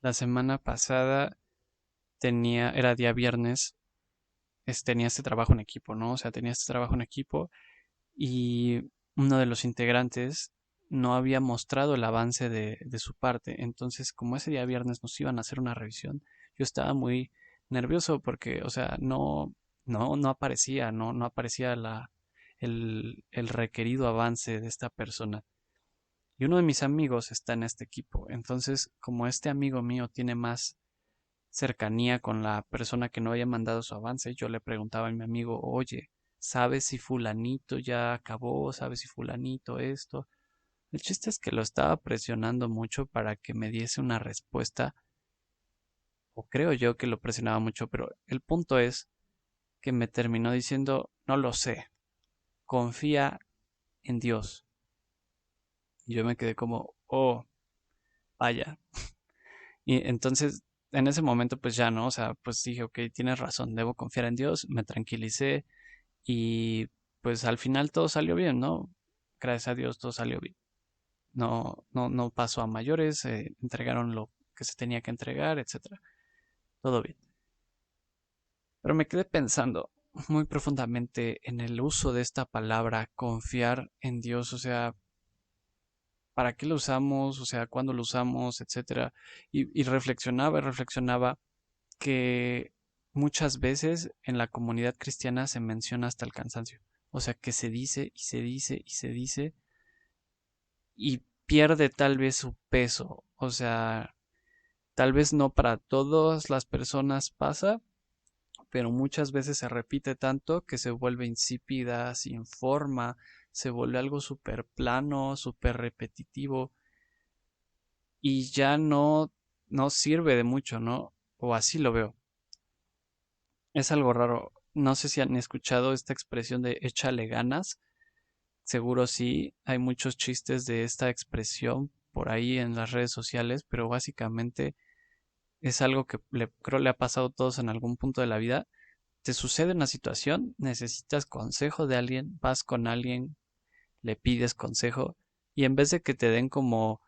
La semana pasada era día viernes, tenía este trabajo en equipo, ¿no? O sea, tenía este trabajo en equipo y uno de los integrantes no había mostrado el avance de su parte. Entonces, como ese día viernes nos iban a hacer una revisión, yo estaba muy nervioso porque, o sea, no aparecía, no aparecía el requerido avance de esta persona. Y uno de mis amigos está en este equipo. Entonces, como este amigo mío tiene más cercanía con la persona que no había mandado su avance, yo le preguntaba a mi amigo, oye, ¿sabes si fulanito ya acabó? ¿Sabes si fulanito esto? El chiste es que lo estaba presionando mucho para que me diese una respuesta, o creo yo que lo presionaba mucho, pero el punto es que me terminó diciendo, no lo sé, confía en Dios. Y yo me quedé como, oh, vaya. Y entonces, en ese momento, pues ya no, o sea, pues dije, ok, tienes razón, debo confiar en Dios, me tranquilicé. Y pues al final todo salió bien, ¿no? Gracias a Dios todo salió bien. No pasó a mayores, entregaron lo que se tenía que entregar, etcétera. Todo bien. Pero me quedé pensando muy profundamente en el uso de esta palabra, confiar en Dios, o sea, ¿para qué lo usamos? O sea, ¿cuándo lo usamos? Etcétera. Y reflexionaba que muchas veces en la comunidad cristiana se menciona hasta el cansancio. O sea, que se dice y se dice y se dice y pierde tal vez su peso. O sea, tal vez no para todas las personas pasa, pero muchas veces se repite tanto que se vuelve insípida, sin forma, se vuelve algo súper plano, súper repetitivo y ya no sirve de mucho, ¿no? O así lo veo. Es algo raro. No sé si han escuchado esta expresión de échale ganas. Seguro sí, hay muchos chistes de esta expresión por ahí en las redes sociales, pero básicamente es algo que creo le ha pasado a todos en algún punto de la vida. Te sucede una situación, necesitas consejo de alguien, vas con alguien, le pides consejo y en vez de que te den como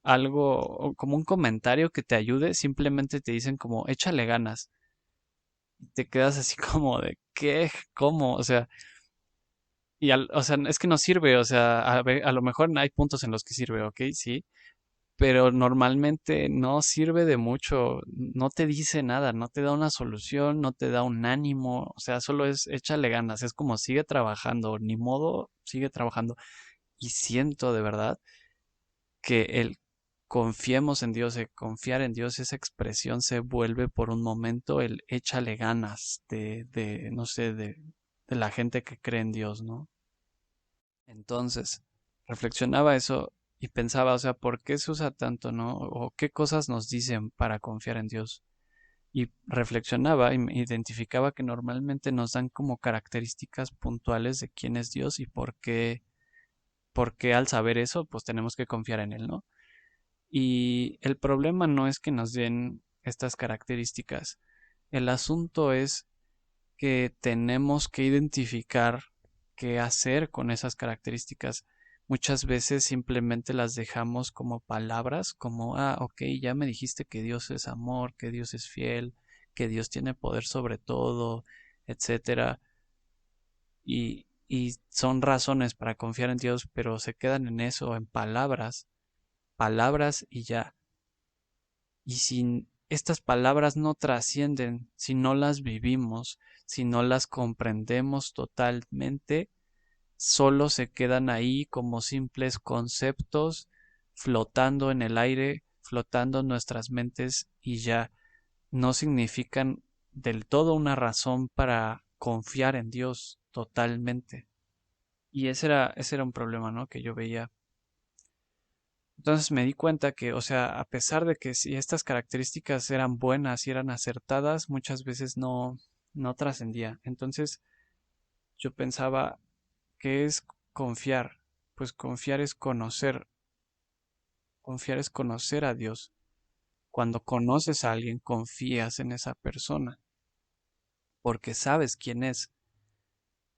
algo, como un comentario que te ayude, simplemente te dicen como échale ganas. Y te quedas así como de ¿qué? ¿Cómo? O sea, o sea, es que no sirve, o sea, a lo mejor hay puntos en los que sirve, ¿ok? Sí, pero normalmente no sirve de mucho, no te dice nada, no te da una solución, no te da un ánimo, o sea, solo es échale ganas, es como sigue trabajando, ni modo, sigue trabajando. Y siento de verdad que el confiemos en Dios, confiar en Dios, esa expresión se vuelve por un momento el échale ganas no sé, de la gente que cree en Dios, ¿no? Entonces, reflexionaba eso y pensaba, o sea, ¿por qué se usa tanto, no? O qué cosas nos dicen para confiar en Dios. Y reflexionaba y me identificaba que normalmente nos dan como características puntuales de quién es Dios y por qué al saber eso, pues tenemos que confiar en Él, ¿no? Y el problema no es que nos den estas características. El asunto es que tenemos que identificar qué hacer con esas características. Muchas veces simplemente las dejamos como palabras, como, ok, ya me dijiste que Dios es amor, que Dios es fiel, que Dios tiene poder sobre todo, etcétera. Y son razones para confiar en Dios, pero se quedan en eso, en palabras, palabras y ya. Y si estas palabras no trascienden, si no las vivimos, si no las comprendemos totalmente, solo se quedan ahí como simples conceptos flotando en el aire, flotando en nuestras mentes y ya no significan del todo una razón para confiar en Dios totalmente. Y ese era un problema, ¿no? Que yo veía. Entonces me di cuenta que, o sea, a pesar de que si estas características eran buenas y eran acertadas, muchas veces no trascendía. Entonces yo pensaba, ¿qué es confiar? Pues confiar es conocer a Dios. Cuando conoces a alguien, confías en esa persona, porque sabes quién es.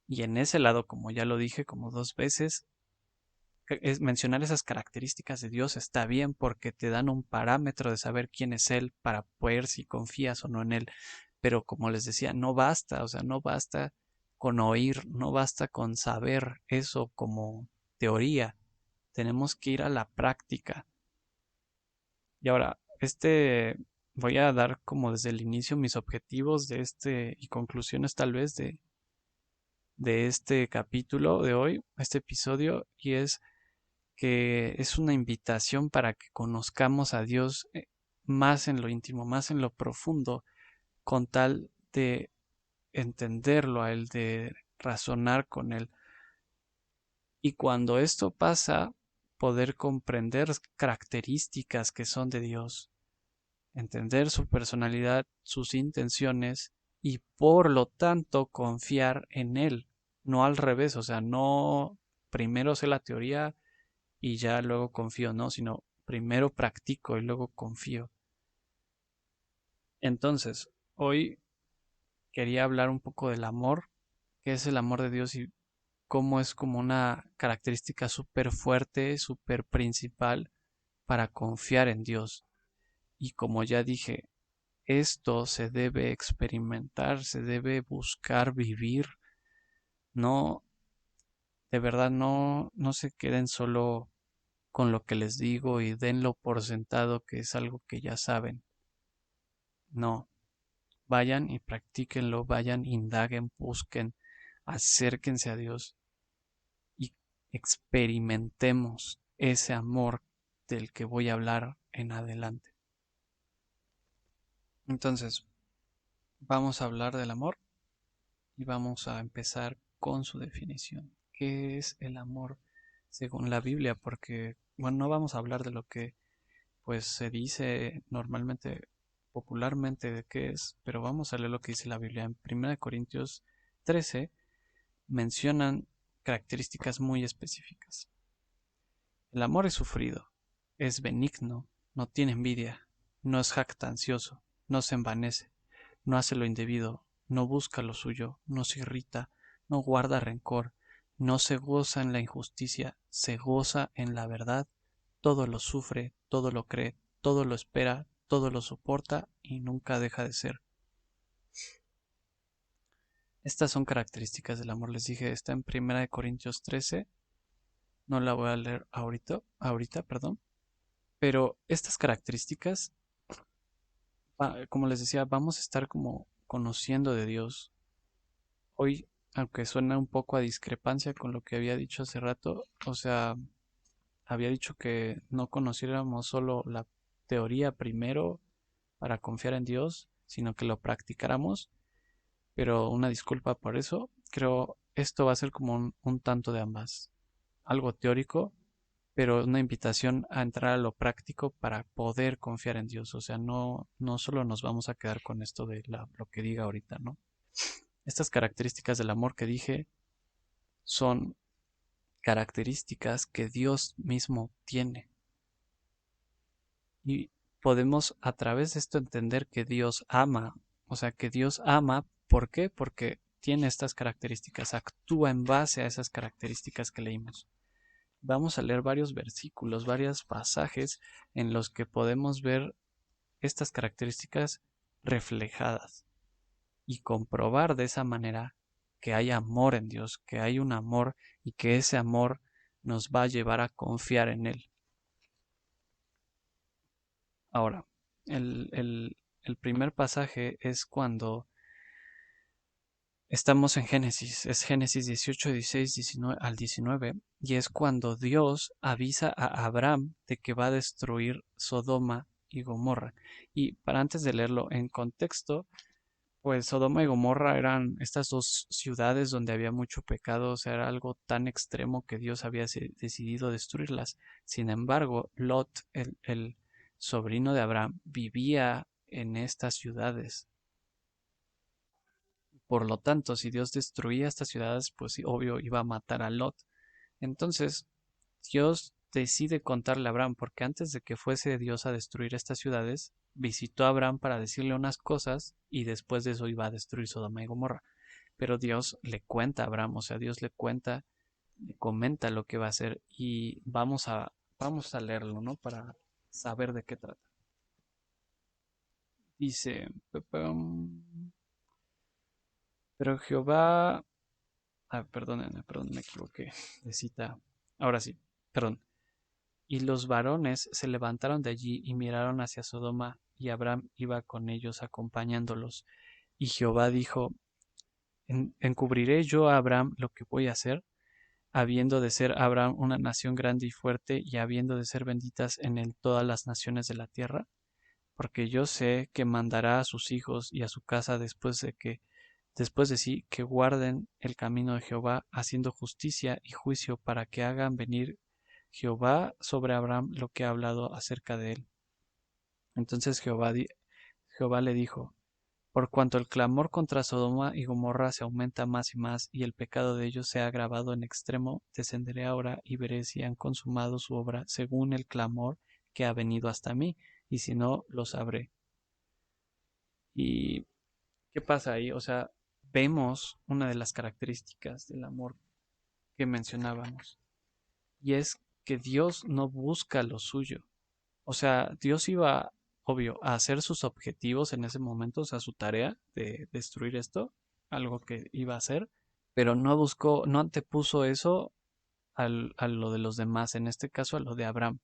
Y en ese lado, como ya lo dije como dos veces, mencionar esas características de Dios está bien porque te dan un parámetro de saber quién es Él para ver si confías o no en Él. Pero como les decía, no basta, o sea, no basta con oír, no basta con saber eso como teoría. Tenemos que ir a la práctica. Y ahora, voy a dar como desde el inicio mis objetivos de y conclusiones tal vez de este capítulo de hoy, este episodio, y es que es una invitación para que conozcamos a Dios más en lo íntimo, más en lo profundo, con tal de entenderlo a Él, de razonar con Él. Y cuando esto pasa, poder comprender características que son de Dios, entender su personalidad, sus intenciones y por lo tanto confiar en Él, no al revés, o sea, no primero sé la teoría y ya luego confío, no, sino primero practico y luego confío. Entonces, hoy quería hablar un poco del amor, qué es el amor de Dios y cómo es como una característica súper fuerte, súper principal para confiar en Dios. Y como ya dije, esto se debe experimentar, se debe buscar vivir, no, de verdad no se queden solo con lo que les digo y denlo por sentado que es algo que ya saben. No, vayan y practíquenlo, vayan, indaguen, busquen, acérquense a Dios y experimentemos ese amor del que voy a hablar en adelante. Entonces, vamos a hablar del amor y vamos a empezar con su definición. ¿Qué es el amor según la Biblia? Porque, bueno, no vamos a hablar de lo que pues se dice normalmente, popularmente de qué es, pero vamos a leer lo que dice la Biblia. En 1 Corintios 13 mencionan características muy específicas. El amor es sufrido, es benigno, no tiene envidia, no es jactancioso, no se envanece, no hace lo indebido, no busca lo suyo, no se irrita, no guarda rencor, no se goza en la injusticia, se goza en la verdad, todo lo sufre, todo lo cree, todo lo espera, todo lo soporta y nunca deja de ser. Estas son características del amor, les dije, está en 1 Corintios 13, no la voy a leer ahorita, perdón, pero estas características, como les decía, vamos a estar como conociendo de Dios. Hoy, aunque suena un poco a discrepancia con lo que había dicho hace rato, o sea, había dicho que no conociéramos solo la teoría primero para confiar en Dios, sino que lo practicáramos, pero una disculpa por eso, creo esto va a ser como un tanto de ambas, algo teórico, pero una invitación a entrar a lo práctico para poder confiar en Dios, o sea, no solo nos vamos a quedar con esto de lo que diga ahorita, ¿no? Estas características del amor que dije son características que Dios mismo tiene. Y podemos a través de esto entender que Dios ama. O sea, que Dios ama. ¿Por qué? Porque tiene estas características, actúa en base a esas características que leímos. Vamos a leer varios versículos, varios pasajes en los que podemos ver estas características reflejadas y comprobar de esa manera que hay amor en Dios, que hay un amor y que ese amor nos va a llevar a confiar en Él. Ahora, el primer pasaje es cuando estamos en Génesis, es Génesis 18, 16, 19 al 19, y es cuando Dios avisa a Abraham de que va a destruir Sodoma y Gomorra. Y para antes de leerlo en contexto, pues Sodoma y Gomorra eran estas dos ciudades donde había mucho pecado, o sea, era algo tan extremo que Dios había decidido destruirlas. Sin embargo, Lot, el sobrino de Abraham, vivía en estas ciudades. Por lo tanto, si Dios destruía estas ciudades, pues sí, obvio iba a matar a Lot. Entonces, Dios decide contarle a Abraham, porque antes de que fuese Dios a destruir estas ciudades, visitó a Abraham para decirle unas cosas y después de eso iba a destruir Sodoma y Gomorra. Pero Dios le cuenta a Abraham, o sea, Dios le cuenta le comenta lo que va a hacer y vamos a leerlo, ¿no? Para saber de qué trata. Dice, pero Jehová, perdón, me equivoqué de cita. Ahora sí, perdón. Y los varones se levantaron de allí y miraron hacia Sodoma, y Abraham iba con ellos acompañándolos. Y Jehová dijo, ¿encubriré yo a Abraham lo que voy a hacer? Habiendo de ser Abraham una nación grande y fuerte, y habiendo de ser benditas en él todas las naciones de la tierra, porque yo sé que mandará a sus hijos y a su casa después de sí, que guarden el camino de Jehová, haciendo justicia y juicio, para que hagan venir Jehová sobre Abraham lo que ha hablado acerca de él. Entonces Jehová le dijo, por cuanto el clamor contra Sodoma y Gomorra se aumenta más y más, y el pecado de ellos se ha agravado en extremo, descenderé ahora y veré si han consumado su obra según el clamor que ha venido hasta mí, y si no, lo sabré. ¿Y qué pasa ahí? O sea, vemos una de las características del amor que mencionábamos, y es que Dios no busca lo suyo. O sea, Dios iba, obvio, a hacer sus objetivos en ese momento, o sea, su tarea de destruir esto, algo que iba a hacer, pero no buscó, no antepuso eso a lo de los demás, en este caso a lo de Abraham.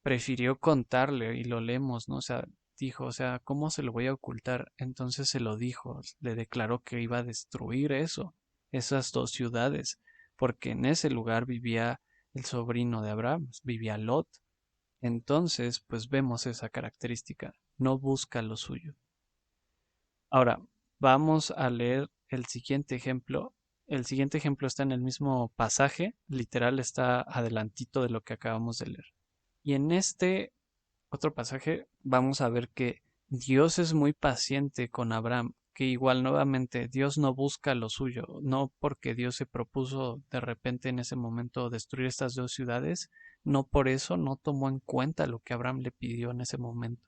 Prefirió contarle, y lo leemos, ¿no? O sea, dijo, o sea, ¿cómo se lo voy a ocultar? Entonces se lo dijo, le declaró que iba a destruir eso, esas dos ciudades, porque en ese lugar vivía el sobrino de Abraham, vivía Lot. Entonces, pues vemos esa característica, no busca lo suyo. Ahora, vamos a leer el siguiente ejemplo. El siguiente ejemplo está en el mismo pasaje, literal está adelantito de lo que acabamos de leer. Y en este otro pasaje vamos a ver que Dios es muy paciente con Abraham, que igual nuevamente Dios no busca lo suyo, no porque Dios se propuso de repente en ese momento destruir estas dos ciudades, no por eso no tomó en cuenta lo que Abraham le pidió en ese momento.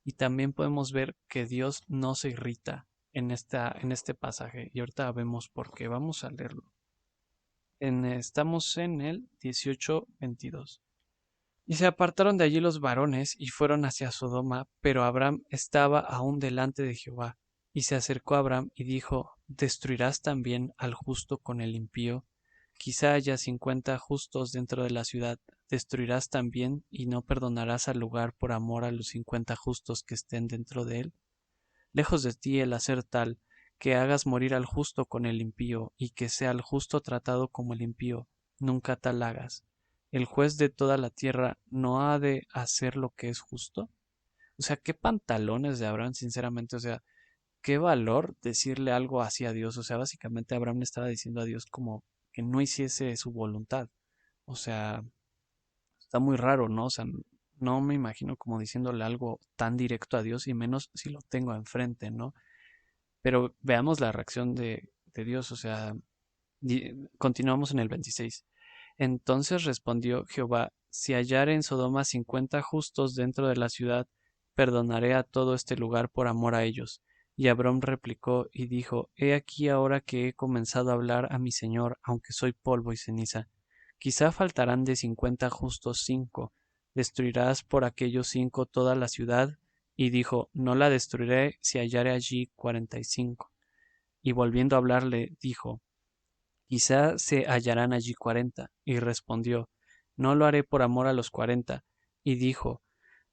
Y también podemos ver que Dios no se irrita en este pasaje, y ahorita vemos por qué. Vamos a leerlo. Estamos en el 18:22. Y se apartaron de allí los varones y fueron hacia Sodoma, pero Abraham estaba aún delante de Jehová. Y se acercó a Abraham y dijo, ¿destruirás también al justo con el impío? Quizá haya 50 justos dentro de la ciudad. ¿Destruirás también y no perdonarás al lugar por amor a los 50 justos que estén dentro de él? Lejos de ti el hacer tal, que hagas morir al justo con el impío, y que sea el justo tratado como el impío. Nunca tal hagas. ¿El juez de toda la tierra no ha de hacer lo que es justo? O sea, qué pantalones de Abraham, sinceramente. O sea, qué valor decirle algo así a Dios. O sea, básicamente Abraham le estaba diciendo a Dios como que no hiciese su voluntad. O sea, está muy raro, ¿no? O sea, no me imagino como diciéndole algo tan directo a Dios y menos si lo tengo enfrente, ¿no? Pero veamos la reacción de Dios, o sea, continuamos en el 26. Entonces respondió Jehová, si hallare en Sodoma 50 justos dentro de la ciudad, perdonaré a todo este lugar por amor a ellos. Y Abraham replicó y dijo, He aquí ahora que he comenzado a hablar a mi señor, aunque soy polvo y ceniza. Quizá faltarán de 50 justos 5. ¿Destruirás por aquellos 5 toda la ciudad? Y dijo, No la destruiré si hallare allí 45. Y volviendo a hablarle, dijo, Quizá se hallarán allí 40. Y respondió, No lo haré por amor a los 40. Y dijo,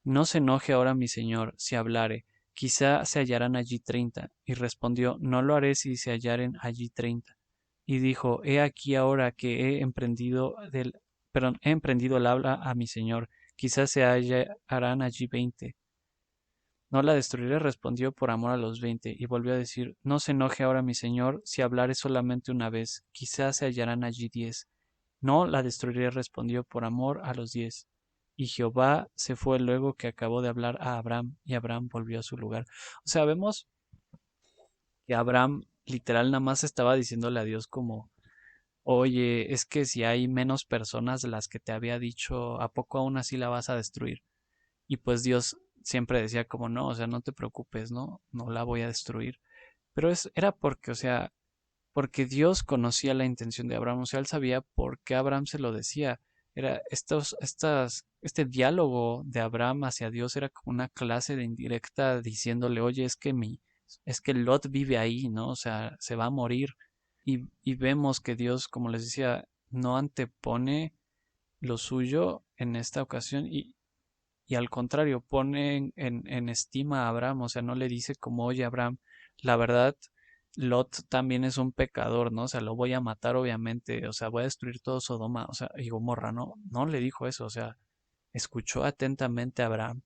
No se enoje ahora mi señor si hablare, quizá se hallarán allí 30. Y respondió, No lo haré si se hallaren allí 30. Y dijo, He aquí ahora que he emprendido el habla a mi señor, quizá se hallarán allí 20. No la destruiré, respondió por amor a los 20, y volvió a decir, No se enoje ahora mi señor, si hablare solamente una vez, quizás se hallarán allí 10. No la destruiré, respondió por amor a los 10. Y Jehová se fue luego que acabó de hablar a Abraham, y Abraham volvió a su lugar. O sea, vemos que Abraham literal nada más estaba diciéndole a Dios como, oye, es que si hay menos personas de las que te había dicho, ¿a poco aún así la vas a destruir? Y pues Dios siempre decía como no, o sea, no te preocupes, ¿no? No la voy a destruir. Pero era porque, o sea, porque Dios conocía la intención de Abraham, o sea, él sabía por qué Abraham se lo decía. Era este diálogo de Abraham hacia Dios era como una clase de indirecta diciéndole, oye, es que Lot vive ahí, ¿no? O sea, se va a morir. Y vemos que Dios, como les decía, no antepone lo suyo en esta ocasión y al contrario, pone en estima a Abraham, o sea, no le dice como, oye, Abraham, la verdad, Lot también es un pecador, ¿no? O sea, lo voy a matar, obviamente, o sea, voy a destruir todo Sodoma, o sea, y Gomorra, no, no le dijo eso, o sea, escuchó atentamente a Abraham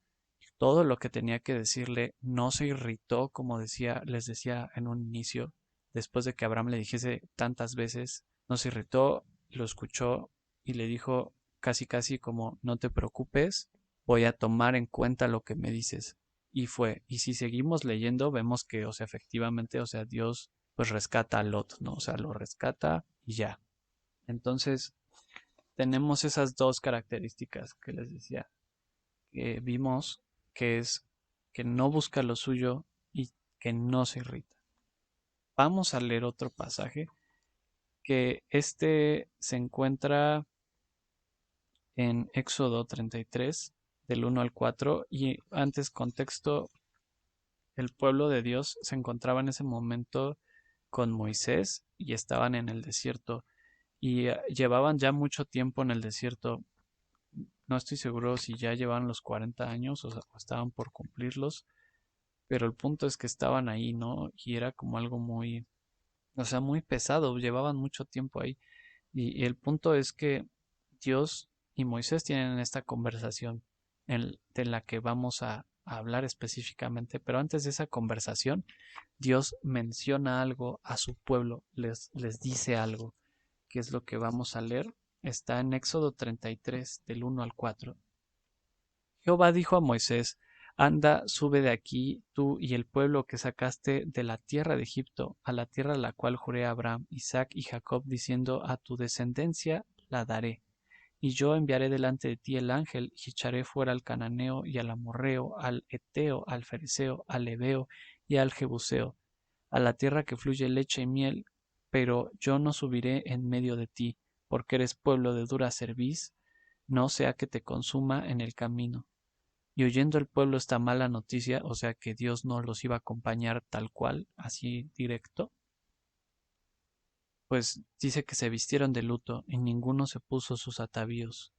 todo lo que tenía que decirle, no se irritó, como les decía en un inicio, después de que Abraham le dijese tantas veces, no se irritó, lo escuchó y le dijo casi casi como, no te preocupes, voy a tomar en cuenta lo que me dices. Y fue, y si seguimos leyendo, vemos que, o sea, efectivamente, o sea, Dios pues rescata a Lot, ¿no? O sea, lo rescata y ya. Entonces, tenemos esas dos características que les decía que vimos, que es que no busca lo suyo y que no se irrita. Vamos a leer otro pasaje que este se encuentra en Éxodo 33 del 1 al 4 y antes contexto, el pueblo de Dios se encontraba en ese momento con Moisés y estaban en el desierto y llevaban ya mucho tiempo en el desierto. No estoy seguro si ya llevaban los 40 años o estaban por cumplirlos, pero el punto es que estaban ahí, ¿no? Y era como algo muy, o sea, muy pesado, llevaban mucho tiempo ahí. Y el punto es que Dios y Moisés tienen esta conversación de la que vamos a hablar específicamente, pero antes de esa conversación, Dios menciona algo a su pueblo, les dice algo, que es lo que vamos a leer. Está en Éxodo 33, del 1 al 4. Jehová dijo a Moisés, anda, sube de aquí tú y el pueblo que sacaste de la tierra de Egipto, a la tierra a la cual juré a Abraham, Isaac y Jacob, diciendo, a tu descendencia la daré. Y yo enviaré delante de ti el ángel, y echaré fuera al cananeo y al amorreo, al eteo, al fereceo, al heveo y al jebuseo, a la tierra que fluye leche y miel, pero yo no subiré en medio de ti, porque eres pueblo de dura cerviz, no sea que te consuma en el camino. Y oyendo el pueblo esta mala noticia, o sea que Dios no los iba a acompañar tal cual, así directo, pues dice que se vistieron de luto y ninguno se puso sus atavíos.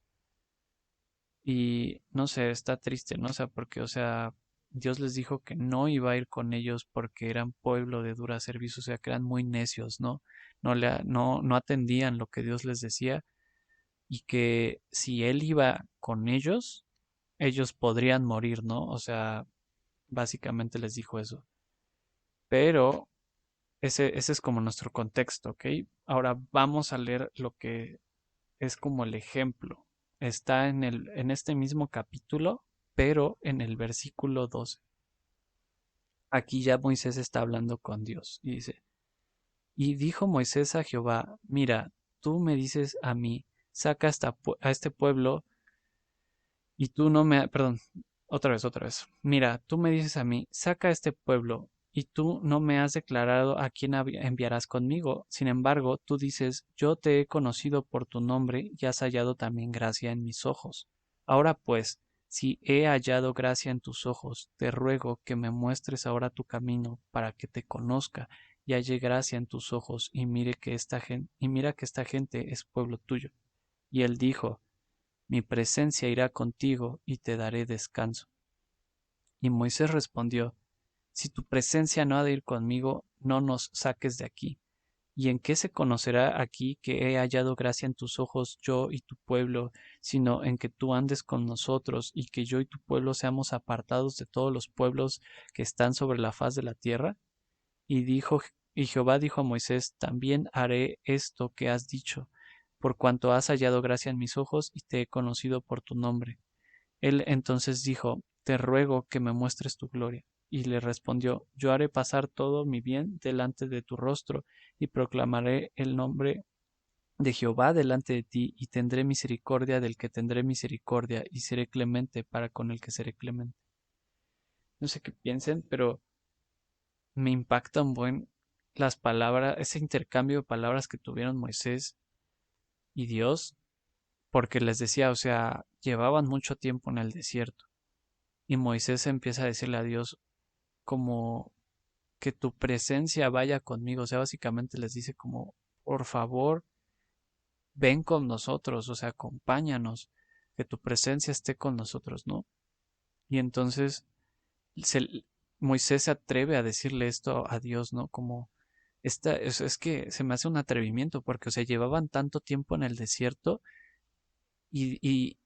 Y no sé, está triste, ¿no? O sea, porque, o sea, Dios les dijo que no iba a ir con ellos porque eran pueblo de dura servicio, o sea, que eran muy necios, ¿no? No atendían lo que Dios les decía y que si Él iba con ellos podrían morir, ¿no? O sea, básicamente les dijo eso. Pero ese es como nuestro contexto, ¿ok? Ahora vamos a leer lo que es como el ejemplo. Está en este mismo capítulo, pero en el versículo 12. Aquí ya Moisés está hablando con Dios y dice, y dijo Moisés a Jehová, mira, tú me dices a mí, saca a este pueblo y tú no me, perdón, otra vez. Mira, tú me dices a mí, saca a este pueblo, y tú no me has declarado a quién enviarás conmigo. Sin embargo, tú dices, yo te he conocido por tu nombre y has hallado también gracia en mis ojos. Ahora pues, si he hallado gracia en tus ojos, te ruego que me muestres ahora tu camino para que te conozca y halle gracia en tus ojos y mira que esta gente es pueblo tuyo. Y él dijo, mi presencia irá contigo y te daré descanso. Y Moisés respondió, si tu presencia no ha de ir conmigo, no nos saques de aquí. ¿Y en qué se conocerá aquí que he hallado gracia en tus ojos yo y tu pueblo, sino en que tú andes con nosotros y que yo y tu pueblo seamos apartados de todos los pueblos que están sobre la faz de la tierra? Y Jehová dijo a Moisés, también haré esto que has dicho, por cuanto has hallado gracia en mis ojos y te he conocido por tu nombre. Él entonces dijo, te ruego que me muestres tu gloria. Y le respondió, yo haré pasar todo mi bien delante de tu rostro, y proclamaré el nombre de Jehová delante de ti, y tendré misericordia del que tendré misericordia, y seré clemente para con el que seré clemente. No sé qué piensen, pero me impacta un buen las palabras, ese intercambio de palabras que tuvieron Moisés y Dios, porque les decía, o sea, llevaban mucho tiempo en el desierto. Y Moisés empieza a decirle a Dios como que tu presencia vaya conmigo. O sea, básicamente les dice como, por favor, ven con nosotros, o sea, acompáñanos, que tu presencia esté con nosotros, ¿no? Y entonces se- Moisés se atreve a decirle esto a Dios, ¿no? Como, es que se me hace un atrevimiento, porque, o sea, llevaban tanto tiempo en el desierto y, y,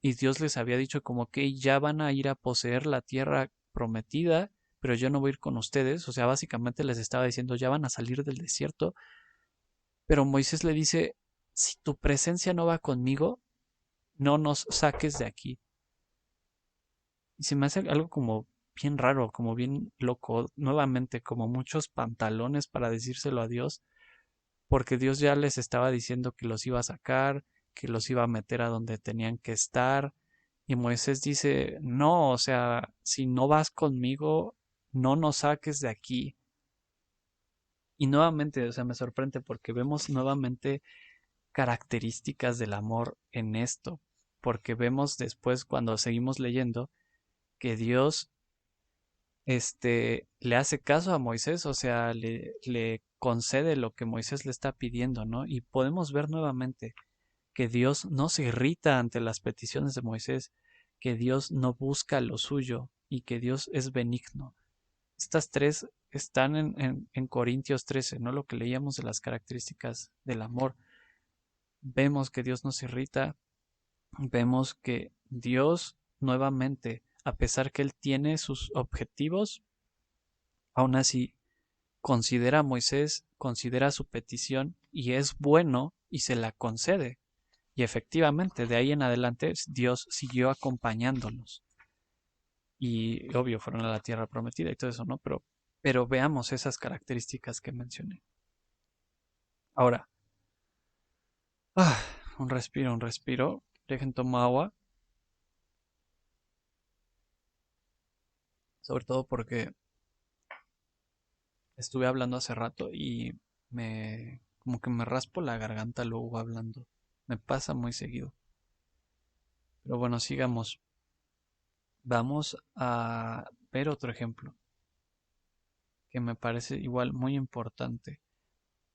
y Dios les había dicho como que ya van a ir a poseer la tierra prometida, pero yo no voy a ir con ustedes. O sea, básicamente les estaba diciendo, ya van a salir del desierto. Pero Moisés le dice, si tu presencia no va conmigo, no nos saques de aquí. Y se me hace algo como bien raro, como bien loco, nuevamente como muchos pantalones para decírselo a Dios, porque Dios ya les estaba diciendo que los iba a sacar, que los iba a meter a donde tenían que estar. Y Moisés dice, no, o sea, si no vas conmigo, no nos saques de aquí. Y nuevamente, o sea, me sorprende porque vemos nuevamente características del amor en esto, porque vemos después cuando seguimos leyendo que Dios le hace caso a Moisés, o sea, le concede lo que Moisés le está pidiendo, ¿no? Y podemos ver nuevamente que Dios no se irrita ante las peticiones de Moisés, que Dios no busca lo suyo y que Dios es benigno. Estas tres están en Corintios 13, ¿no? Lo que leíamos de las características del amor. Vemos que Dios no se irrita, vemos que Dios nuevamente, a pesar que Él tiene sus objetivos, aún así considera a Moisés, considera su petición y es bueno y se la concede. Y efectivamente, de ahí en adelante Dios siguió acompañándolos. Y obvio, fueron a la tierra prometida y todo eso, ¿no? Pero veamos esas características que mencioné. Ahora, ah, un respiro, un respiro. Dejen tomar agua. Sobre todo porque estuve hablando hace rato y como que me raspo la garganta luego hablando. Me pasa muy seguido. Pero bueno, sigamos. Vamos a ver otro ejemplo que me parece igual muy importante.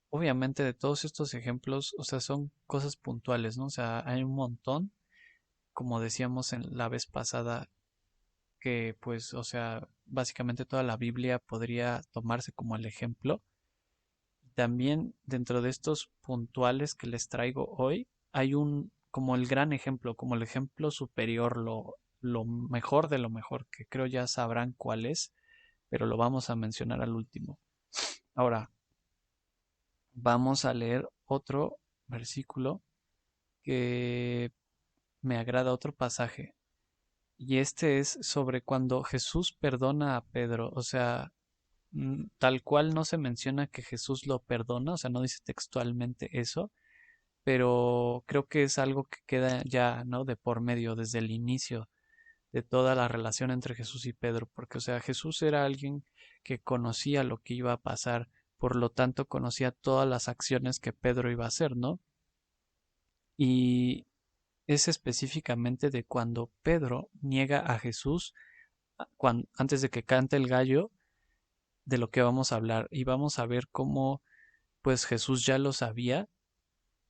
Obviamente de todos estos ejemplos, o sea, son cosas puntuales, ¿no? O sea, hay un montón, como decíamos en la vez pasada, que pues, o sea, básicamente toda la Biblia podría tomarse como el ejemplo. También dentro de estos puntuales que les traigo hoy, hay un como el gran ejemplo, como el ejemplo superior, lo mejor de lo mejor, que creo ya sabrán cuál es, pero lo vamos a mencionar al último. Ahora, vamos a leer otro versículo que me agrada, otro pasaje. Y este es sobre cuando Jesús perdona a Pedro. O sea, tal cual no se menciona que Jesús lo perdona, o sea, no dice textualmente eso, pero creo que es algo que queda ya, ¿no? De por medio desde el inicio de toda la relación entre Jesús y Pedro, porque, o sea, Jesús era alguien que conocía lo que iba a pasar, por lo tanto conocía todas las acciones que Pedro iba a hacer, ¿no? Y es específicamente de cuando Pedro niega a Jesús antes de que cante el gallo, de lo que vamos a hablar, y vamos a ver cómo pues Jesús ya lo sabía,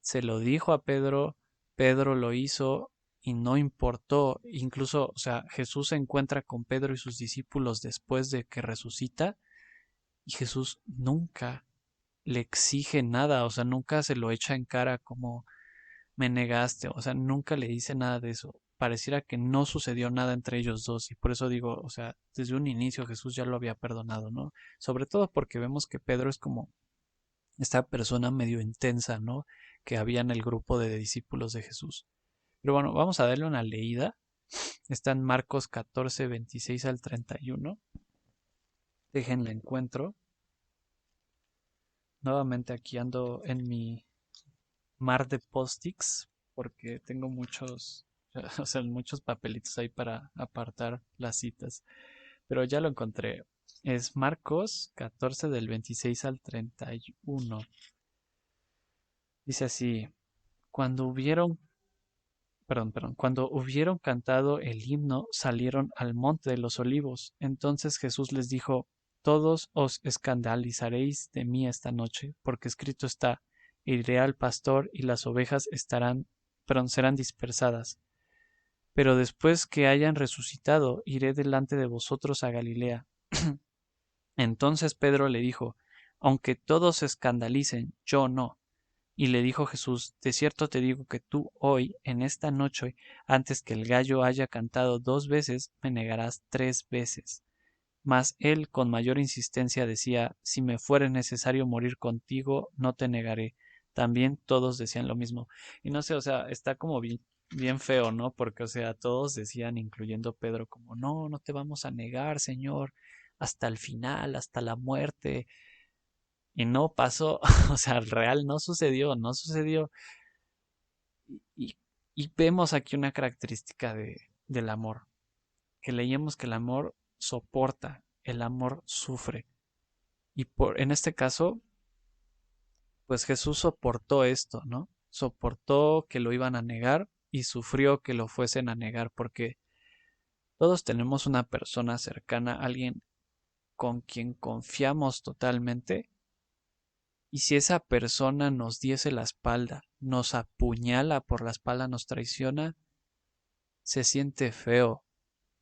se lo dijo a Pedro, Pedro lo hizo y no importó. Incluso, o sea, Jesús se encuentra con Pedro y sus discípulos después de que resucita y Jesús nunca le exige nada, o sea, nunca se lo echa en cara como me negaste, o sea, nunca le dice nada de eso. Pareciera que no sucedió nada entre ellos dos y por eso digo, o sea, desde un inicio Jesús ya lo había perdonado, ¿no? Sobre todo porque vemos que Pedro es como esta persona medio intensa, ¿no? Que había en el grupo de discípulos de Jesús. Pero bueno, vamos a darle una leída. Está en Marcos 14, 26 al 31. Déjenla encuentro. Nuevamente aquí ando en mi mar de post-its porque tengo muchos, o sea, muchos papelitos ahí para apartar las citas. Pero ya lo encontré. Es Marcos 14 del 26 al 31. Dice así, cuando hubieron, cuando hubieron cantado el himno, salieron al monte de los olivos. Entonces Jesús les dijo, todos os escandalizaréis de mí esta noche, porque escrito está, iré al pastor y las ovejas serán dispersadas. Pero después que hayan resucitado, iré delante de vosotros a Galilea. Entonces Pedro le dijo, aunque todos se escandalicen, yo no. Y le dijo Jesús, de cierto te digo que tú hoy, en esta noche, antes que el gallo haya cantado 2 veces, me negarás 3 veces. Mas él con mayor insistencia decía, si me fuere necesario morir contigo, no te negaré. También todos decían lo mismo. Y no sé, o sea, está como bien feo, ¿no? Porque, o sea, todos decían, incluyendo Pedro, como, no, no te vamos a negar, Señor, hasta el final, hasta la muerte. Y no pasó, o sea, real no sucedió, no sucedió. Y, y vemos aquí una característica del amor, que leíamos que el amor soporta, el amor sufre. Y en este caso, pues Jesús soportó esto, ¿no? Soportó que lo iban a negar y sufrió que lo fuesen a negar, porque todos tenemos una persona cercana, alguien con quien confiamos totalmente, y si esa persona nos diese la espalda, nos apuñala por la espalda, nos traiciona, se siente feo,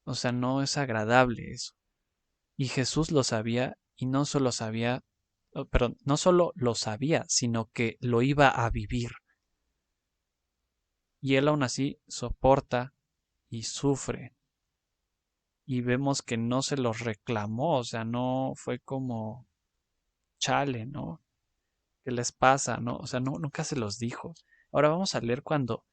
o sea, no es agradable eso. Y Jesús lo sabía y no solo sabía, perdón, no solo lo sabía, sino que lo iba a vivir. Y él aún así soporta y sufre. Y vemos que no se los reclamó, o sea, no fue como chale, ¿no? ¿Qué les pasa, no? O sea, no, nunca se los dijo. Ahora vamos a leer cuando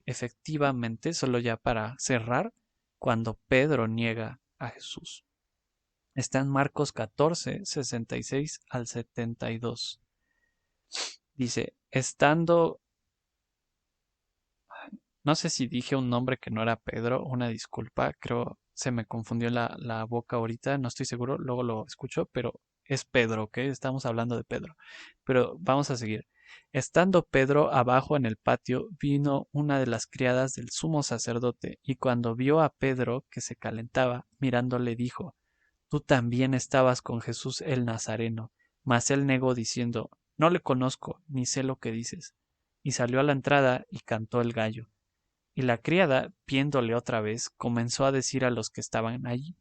efectivamente, solo ya para cerrar, cuando Pedro niega a Jesús. Está en Marcos 14, 66 al 72. Dice, estando, no sé si dije un nombre que no era Pedro, una disculpa, creo se me confundió la boca ahorita, no estoy seguro, luego lo escucho, pero es Pedro, ¿ok? Estamos hablando de Pedro. Pero vamos a seguir. Estando Pedro abajo en el patio, vino una de las criadas del sumo sacerdote, y cuando vio a Pedro que se calentaba, mirándole dijo, tú también estabas con Jesús el Nazareno. Mas él negó diciendo, no le conozco, ni sé lo que dices. Y salió a la entrada y cantó el gallo. Y la criada, viéndole otra vez, comenzó a decir a los que estaban allí,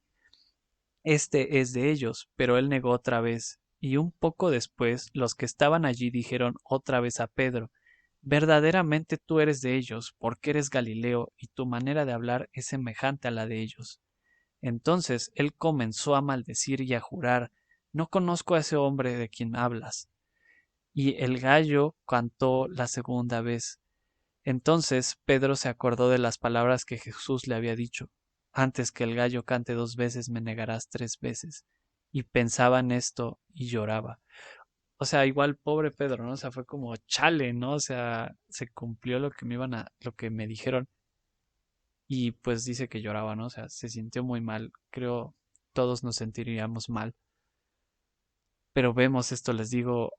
este es de ellos, pero él negó otra vez. Y un poco después los que estaban allí dijeron otra vez a Pedro, verdaderamente tú eres de ellos, porque eres Galileo, y tu manera de hablar es semejante a la de ellos. Entonces él comenzó a maldecir y a jurar, no conozco a ese hombre de quien hablas. Y el gallo cantó la segunda vez. Entonces Pedro se acordó de las palabras que Jesús le había dicho, antes que el gallo cante 2 veces me negarás 3 veces. Y pensaba en esto y lloraba. O sea, igual pobre Pedro, ¿no? O sea, fue como chale, ¿no? O sea, se cumplió lo que lo que me dijeron. Y pues dice que lloraba, ¿no? O sea, se sintió muy mal. Creo todos nos sentiríamos mal. Pero vemos esto, les digo,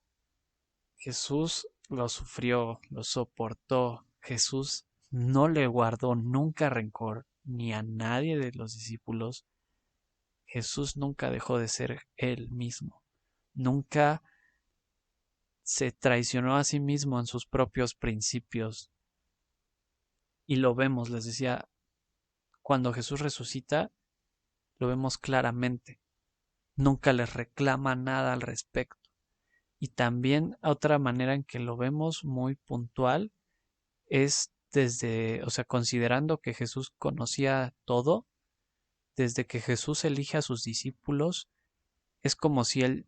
Jesús lo sufrió, lo soportó. Jesús no le guardó nunca rencor ni a nadie de los discípulos. Jesús nunca dejó de ser él mismo. Nunca se traicionó a sí mismo en sus propios principios. Y lo vemos, les decía, cuando Jesús resucita, lo vemos claramente. Nunca les reclama nada al respecto. Y también otra manera en que lo vemos muy puntual es desde, o sea, considerando que Jesús conocía todo, desde que Jesús elige a sus discípulos, es como si él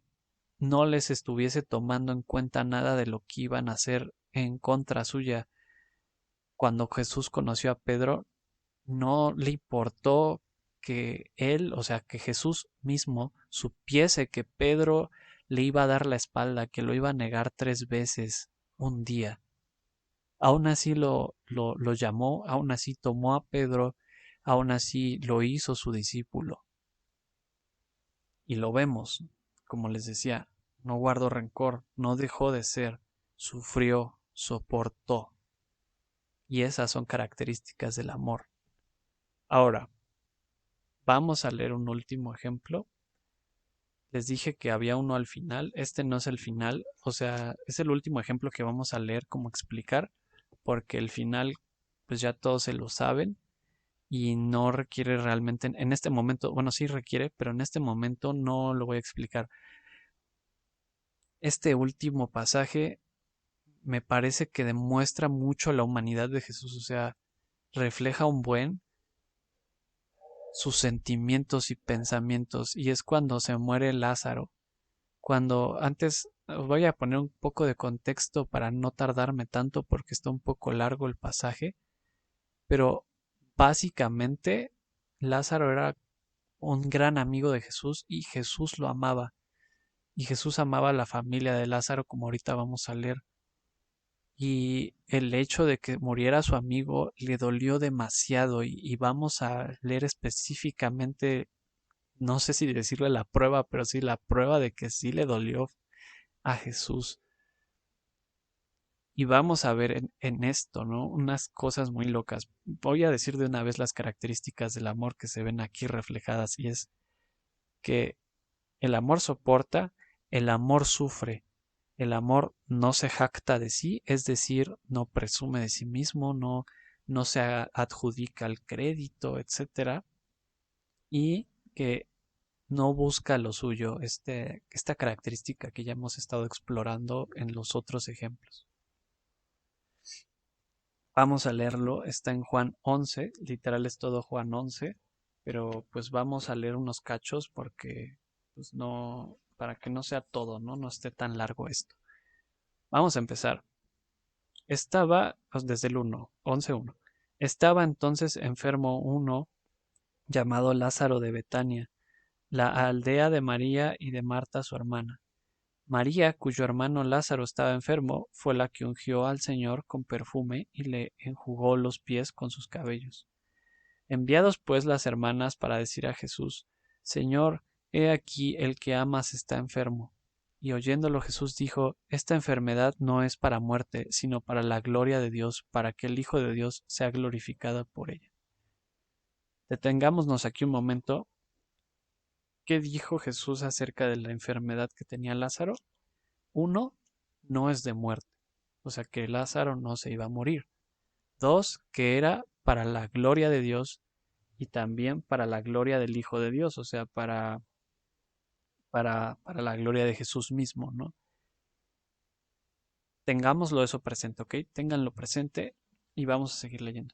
no les estuviese tomando en cuenta nada de lo que iban a hacer en contra suya. Cuando Jesús conoció a Pedro, no le importó que él, o sea, que Jesús mismo supiese que Pedro le iba a dar la espalda, que lo iba a negar 3 veces un día. Aún así lo llamó, aún así tomó a Pedro, aún así lo hizo su discípulo. Y lo vemos, como les decía, no guardó rencor, no dejó de ser, sufrió, soportó. Y esas son características del amor. Ahora, vamos a leer un último ejemplo. Les dije que había uno al final. Este no es el final. O sea, es el último ejemplo que vamos a leer como explicar. Porque el final, pues ya todos se lo saben. Y no requiere realmente, en este momento, bueno, sí requiere, pero en este momento no lo voy a explicar. Este último pasaje me parece que demuestra mucho la humanidad de Jesús. O sea, refleja un buen sus sentimientos y pensamientos. Y es cuando se muere Lázaro. Cuando antes voy a poner un poco de contexto para no tardarme tanto porque está un poco largo el pasaje, pero básicamente Lázaro era un gran amigo de Jesús y Jesús lo amaba. Y Jesús amaba a la familia de Lázaro como ahorita vamos a leer. Y el hecho de que muriera su amigo le dolió demasiado y vamos a leer específicamente, no sé si decirle la prueba, pero sí la prueba de que sí le dolió a Jesús. Y vamos a ver en esto, ¿no? Unas cosas muy locas. Voy a decir de una vez las características del amor que se ven aquí reflejadas y es que el amor soporta, el amor sufre, el amor no se jacta de sí, es decir, no presume de sí mismo, no se adjudica el crédito, etcétera, y que no busca lo suyo, esta característica que ya hemos estado explorando en los otros ejemplos. Vamos a leerlo, está en Juan 11, literal es todo Juan 11, pero pues vamos a leer unos cachos porque pues no, para que no sea todo, ¿no? No esté tan largo esto. Vamos a empezar. Estaba, pues, desde el 1, 11:1. Estaba entonces enfermo uno llamado Lázaro de Betania, la aldea de María y de Marta su hermana. María, cuyo hermano Lázaro estaba enfermo, fue la que ungió al Señor con perfume y le enjugó los pies con sus cabellos. Enviados pues las hermanas para decir a Jesús, Señor, he aquí el que amas está enfermo. Y oyéndolo Jesús dijo, esta enfermedad no es para muerte, sino para la gloria de Dios, para que el Hijo de Dios sea glorificado por ella. Detengámonos aquí un momento. ¿Qué dijo Jesús acerca de la enfermedad que tenía Lázaro? Uno, no es de muerte, o sea que Lázaro no se iba a morir. Dos, que era para la gloria de Dios y también para la gloria del Hijo de Dios, o sea, para la gloria de Jesús mismo, ¿no? Tengámoslo eso presente, ¿ok? Ténganlo presente y vamos a seguir leyendo.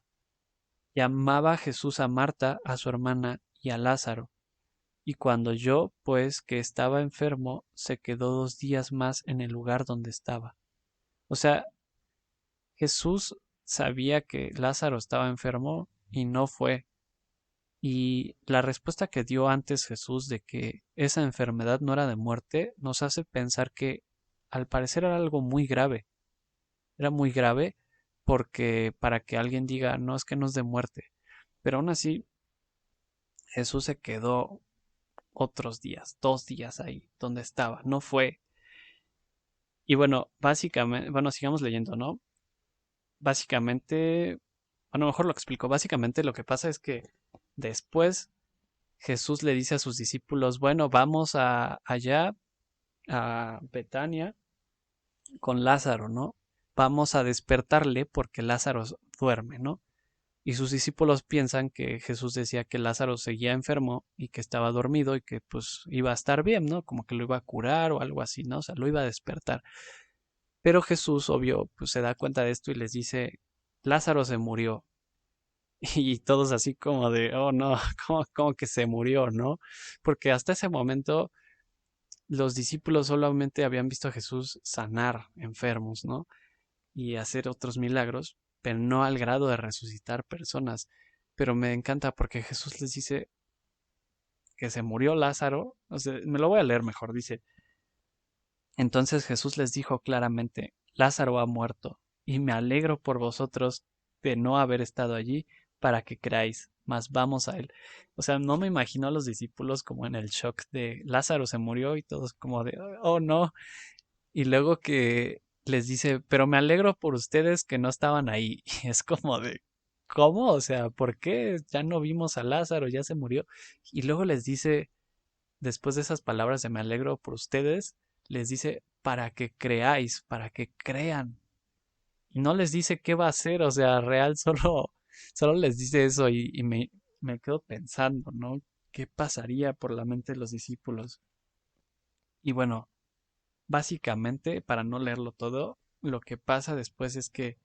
Llamaba Jesús a Marta, a su hermana y a Lázaro. Y cuando oyó, pues, que estaba enfermo, se quedó 2 días más en el lugar donde estaba. O sea, Jesús sabía que Lázaro estaba enfermo y no fue. Y la respuesta que dio antes Jesús de que esa enfermedad no era de muerte nos hace pensar que al parecer era algo muy grave. Era muy grave porque para que alguien diga, no, es que no es de muerte. Pero aún así, Jesús se quedó otros días, 2 días ahí, donde estaba, no fue. Y bueno, básicamente, bueno, sigamos leyendo, ¿no? Básicamente, bueno, mejor lo explico. Básicamente lo que pasa es que después Jesús le dice a sus discípulos, bueno, vamos allá, a Betania, con Lázaro, ¿no? Vamos a despertarle porque Lázaro duerme, ¿no? Y sus discípulos piensan que Jesús decía que Lázaro seguía enfermo y que estaba dormido y que pues iba a estar bien, ¿no? Como que lo iba a curar o algo así, ¿no? O sea, lo iba a despertar. Pero Jesús, obvio, pues se da cuenta de esto y les dice, Lázaro se murió. Y todos así como de, oh no, ¿cómo que se murió, no? Porque hasta ese momento los discípulos solamente habían visto a Jesús sanar enfermos, ¿no? Y hacer otros milagros, pero no al grado de resucitar personas. Pero me encanta porque Jesús les dice que se murió Lázaro. O sea, me lo voy a leer mejor. Dice, entonces Jesús les dijo claramente, Lázaro ha muerto, y me alegro por vosotros de no haber estado allí para que creáis, mas vamos a él. O sea, no me imagino a los discípulos como en el shock de Lázaro se murió y todos como de, oh no. Y luego que les dice, pero me alegro por ustedes que no estaban ahí. Y es como de, ¿cómo? O sea, ¿por qué? Ya no vimos a Lázaro, ya se murió. Y luego les dice, después de esas palabras de me alegro por ustedes, les dice, para que creáis, para que crean. Y no les dice qué va a hacer, o sea, real solo les dice eso y me quedo pensando, ¿no? ¿Qué pasaría por la mente de los discípulos? Y bueno, básicamente, para no leerlo todo, lo que pasa después es que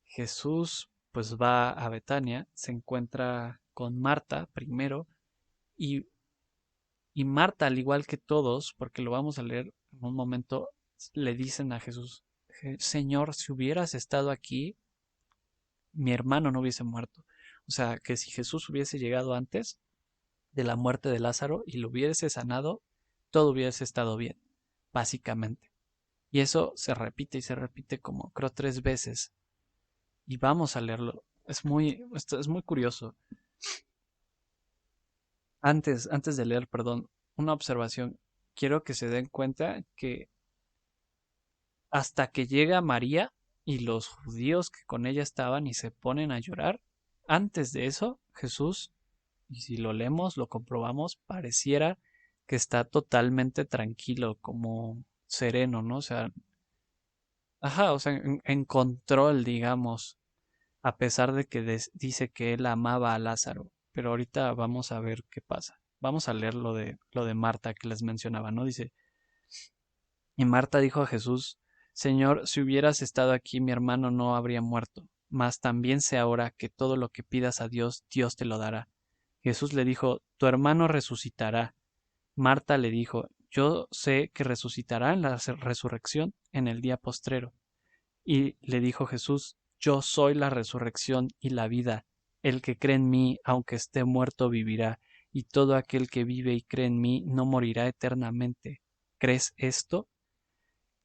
Jesús pues va a Betania, se encuentra con Marta primero y, y Marta, al igual que todos, porque lo vamos a leer en un momento, le dicen a Jesús, Señor, si hubieras estado aquí, mi hermano no hubiese muerto. O sea, que si Jesús hubiese llegado antes de la muerte de Lázaro y lo hubiese sanado, todo hubiese estado bien, básicamente. Y eso se repite y se repite como creo 3 veces. Y vamos a leerlo. Esto es muy curioso. Antes de leer, perdón, una observación. Quiero que se den cuenta que hasta que llega María y los judíos que con ella estaban y se ponen a llorar, antes de eso, Jesús, y si lo leemos, lo comprobamos, pareciera que está totalmente tranquilo, como sereno, ¿no? O sea, ajá, o sea, en control, digamos, a pesar de que dice que él amaba a Lázaro. Pero ahorita vamos a ver qué pasa. Vamos a leer lo de Marta que les mencionaba, ¿no? Dice, y Marta dijo a Jesús, Señor, si hubieras estado aquí, mi hermano no habría muerto. Mas también sé ahora que todo lo que pidas a Dios, Dios te lo dará. Jesús le dijo, tu hermano resucitará. Marta le dijo, yo sé que resucitará en la resurrección en el día postrero. Y le dijo Jesús, yo soy la resurrección y la vida. El que cree en mí, aunque esté muerto, vivirá, y todo aquel que vive y cree en mí no morirá eternamente. ¿Crees esto?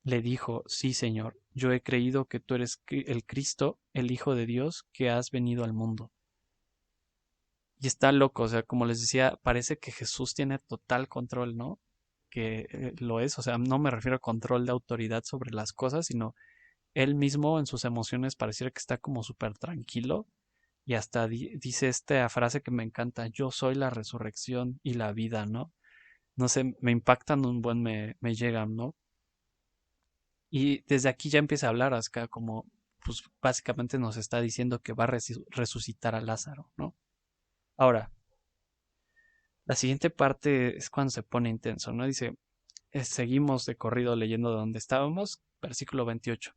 Le dijo, sí, Señor, yo he creído que tú eres el Cristo, el Hijo de Dios, que has venido al mundo. Y está loco, o sea, como les decía, parece que Jesús tiene total control, ¿no? Que lo es, o sea, no me refiero a control de autoridad sobre las cosas, sino él mismo en sus emociones pareciera que está como súper tranquilo y hasta dice esta frase que me encanta, yo soy la resurrección y la vida, ¿no? No sé, me impactan un buen, me llegan, ¿no? Y desde aquí ya empieza a hablar, acá como, pues básicamente nos está diciendo que va a resucitar a Lázaro, ¿no? Ahora, la siguiente parte es cuando se pone intenso, ¿no? Dice, seguimos de corrido leyendo de donde estábamos, versículo 28.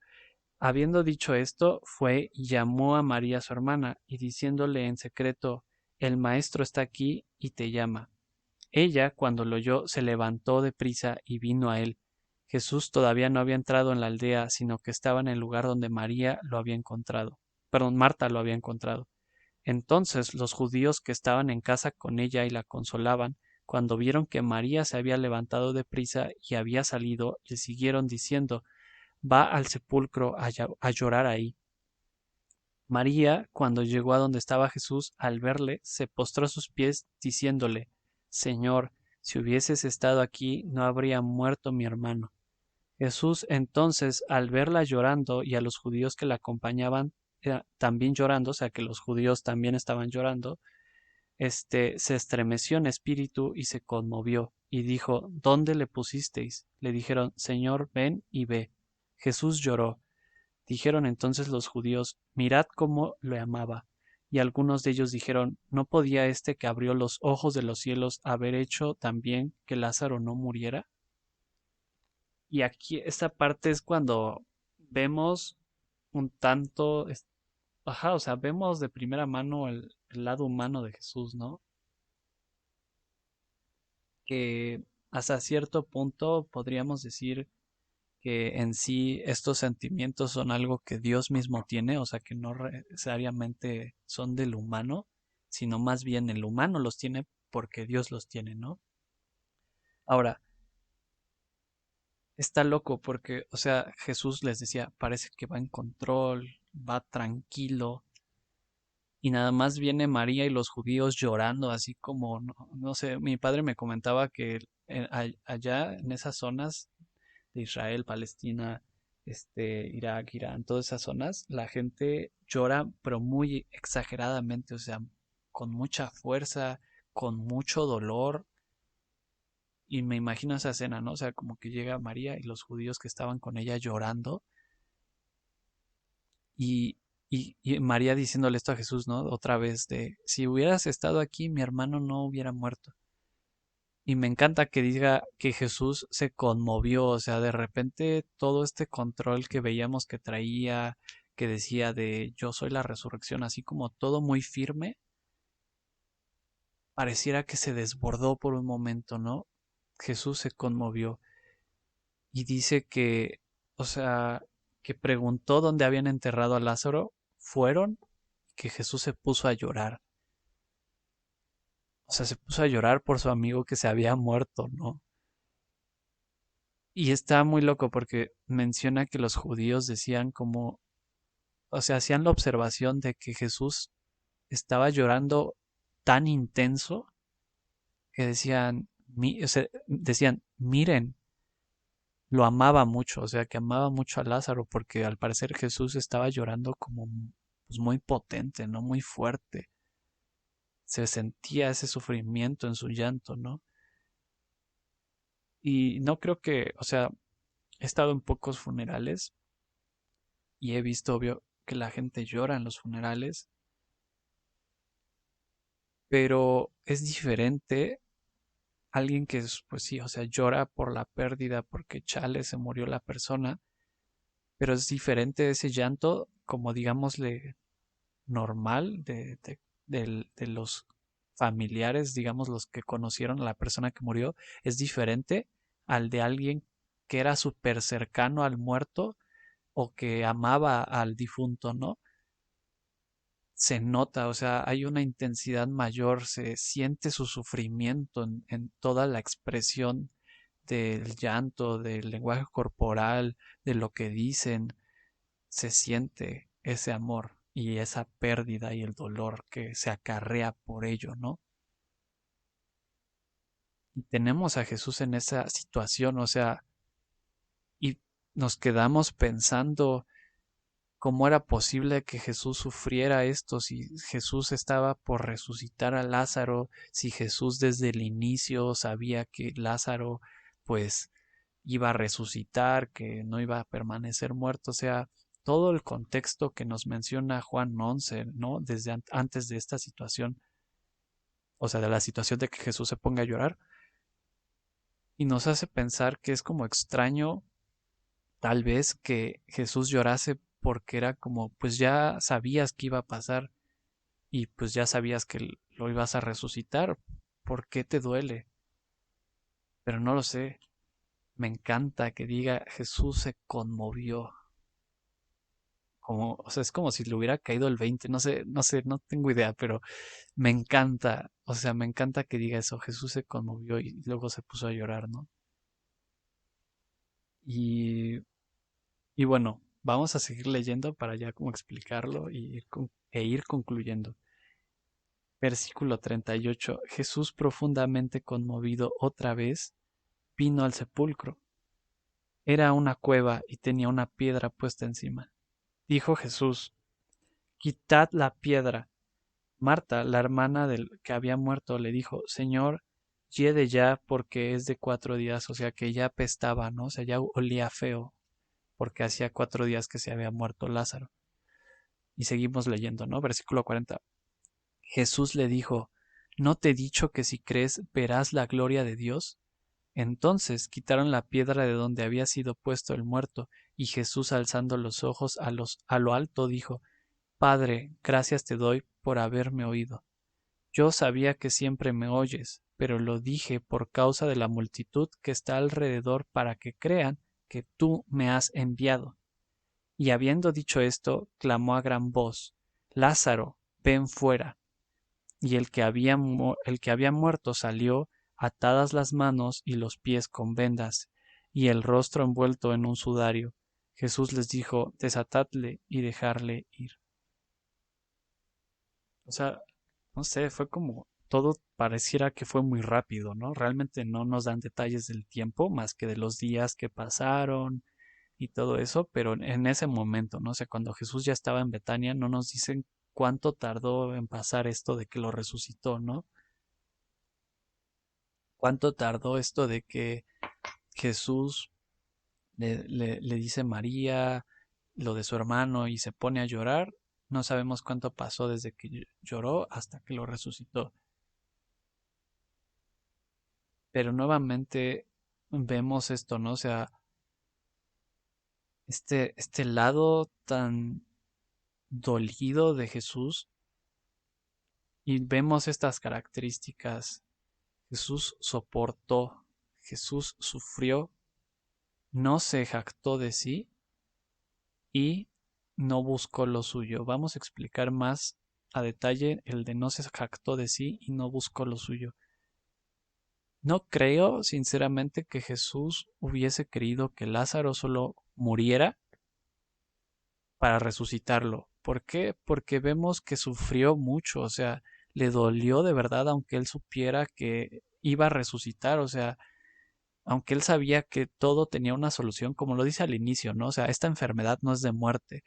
Habiendo dicho esto, fue y llamó a María su hermana, y diciéndole en secreto, el maestro está aquí y te llama. Ella, cuando lo oyó, se levantó de prisa y vino a él. Jesús todavía no había entrado en la aldea, sino que estaba en el lugar donde María lo había encontrado. Perdón, Marta lo había encontrado. Entonces los judíos que estaban en casa con ella y la consolaban, cuando vieron que María se había levantado de prisa y había salido, le siguieron diciendo, va al sepulcro a llorar ahí. María, cuando llegó a donde estaba Jesús, al verle, se postró a sus pies, diciéndole, Señor, si hubieses estado aquí, no habría muerto mi hermano. Jesús entonces, al verla llorando y a los judíos que la acompañaban también llorando, o sea que los judíos también estaban llorando, se estremeció en espíritu y se conmovió, y dijo, ¿dónde le pusisteis? Le dijeron, Señor, ven y ve. Jesús lloró. Dijeron entonces los judíos, mirad cómo le amaba. Y algunos de ellos dijeron, ¿no podía este que abrió los ojos de los cielos haber hecho también que Lázaro no muriera? Y aquí esta parte es cuando vemos un tanto, ajá, o sea, vemos de primera mano el lado humano de Jesús, ¿no? Que hasta cierto punto podríamos decir que en sí estos sentimientos son algo que Dios mismo tiene, o sea, que no necesariamente son del humano, sino más bien el humano los tiene porque Dios los tiene, ¿no? Ahora, está loco porque, o sea, Jesús les decía, parece que va en control, va tranquilo, y nada más viene María y los judíos llorando, así como, no, no sé, mi padre me comentaba que allá en esas zonas de Israel, Palestina, Irak, Irán, todas esas zonas, la gente llora, pero muy exageradamente, o sea, con mucha fuerza, con mucho dolor, y me imagino esa escena, ¿no? O sea, como que llega María y los judíos que estaban con ella llorando, y, y María diciéndole esto a Jesús, ¿no? Otra vez de, si hubieras estado aquí, mi hermano no hubiera muerto. Y me encanta que diga que Jesús se conmovió, o sea, de repente todo este control que veíamos que traía, que decía de yo soy la resurrección, así como todo muy firme, pareciera que se desbordó por un momento, ¿no? Jesús se conmovió y dice que, o sea, que preguntó dónde habían enterrado a Lázaro, fueron, que Jesús se puso a llorar. O sea, se puso a llorar por su amigo que se había muerto, ¿no? Y está muy loco porque menciona que los judíos decían como, o sea, hacían la observación de que Jesús estaba llorando tan intenso que decían, o sea, decían, miren, lo amaba mucho, o sea, que amaba mucho a Lázaro porque al parecer Jesús estaba llorando como pues, muy potente, ¿no? Muy fuerte. Se sentía ese sufrimiento en su llanto, ¿no? Y no creo que, o sea, he estado en pocos funerales y he visto, obvio, que la gente llora en los funerales, pero es diferente alguien que, pues sí, o sea, llora por la pérdida porque chale, se murió la persona, pero es diferente ese llanto, como digámosle, normal de los familiares, digamos, los que conocieron a la persona que murió, es diferente al de alguien que era súper cercano al muerto o que amaba al difunto, ¿no? Se nota, o sea, hay una intensidad mayor, se siente su sufrimiento en toda la expresión del llanto, del lenguaje corporal, de lo que dicen, se siente ese amor y esa pérdida y el dolor que se acarrea por ello, ¿no? Y tenemos a Jesús en esa situación, o sea, y nos quedamos pensando ¿cómo era posible que Jesús sufriera esto si Jesús estaba por resucitar a Lázaro, si Jesús desde el inicio sabía que Lázaro pues iba a resucitar, que no iba a permanecer muerto? O sea, todo el contexto que nos menciona Juan 11, ¿no? Desde antes de esta situación, o sea, de la situación de que Jesús se ponga a llorar, y nos hace pensar que es como extraño tal vez que Jesús llorase porque era como, pues ya sabías que iba a pasar y pues ya sabías que lo ibas a resucitar. ¿Por qué te duele? Pero no lo sé. Me encanta que diga Jesús se conmovió. Como, o sea, es como si le hubiera caído el 20. No sé, no sé, no tengo idea, pero me encanta. O sea, me encanta que diga eso. Jesús se conmovió y luego se puso a llorar, ¿no? Y, y bueno, vamos a seguir leyendo para ya como explicarlo e ir concluyendo. Versículo 38. Jesús profundamente conmovido otra vez vino al sepulcro. Era una cueva y tenía una piedra puesta encima. Dijo Jesús, quitad la piedra. Marta, la hermana del que había muerto, le dijo, Señor, hiede ya porque es de 4 días, o sea que ya apestaba, ¿no? O sea, ya olía feo, porque hacía 4 días que se había muerto Lázaro. Y seguimos leyendo, ¿no? Versículo 40. Jesús le dijo, ¿no te he dicho que si crees verás la gloria de Dios? Entonces quitaron la piedra de donde había sido puesto el muerto, y Jesús alzando los ojos a lo alto dijo, Padre, gracias te doy por haberme oído. Yo sabía que siempre me oyes, pero lo dije por causa de la multitud que está alrededor para que crean que tú me has enviado. Y habiendo dicho esto, clamó a gran voz, Lázaro, ven fuera. Y el que había muerto salió, atadas las manos y los pies con vendas, y el rostro envuelto en un sudario. Jesús les dijo, desatadle y dejarle ir. O sea, no sé, fue como todo pareciera que fue muy rápido, ¿no? Realmente no nos dan detalles del tiempo más que de los días que pasaron y todo eso, pero en ese momento, ¿no? O sea, cuando Jesús ya estaba en Betania, no nos dicen cuánto tardó en pasar esto de que lo resucitó, ¿no? ¿Cuánto tardó esto de que Jesús le dice María lo de su hermano y se pone a llorar? No sabemos cuánto pasó desde que lloró hasta que lo resucitó. Pero nuevamente vemos esto, ¿no? O sea, este lado tan dolido de Jesús y vemos estas características. Jesús soportó, Jesús sufrió, no se jactó de sí y no buscó lo suyo. Vamos a explicar más a detalle el de no se jactó de sí y no buscó lo suyo. No creo, sinceramente, que Jesús hubiese querido que Lázaro solo muriera para resucitarlo. ¿Por qué? Porque vemos que sufrió mucho, o sea, le dolió de verdad, aunque él supiera que iba a resucitar, o sea, aunque él sabía que todo tenía una solución, como lo dice al inicio, ¿no? O sea, esta enfermedad no es de muerte.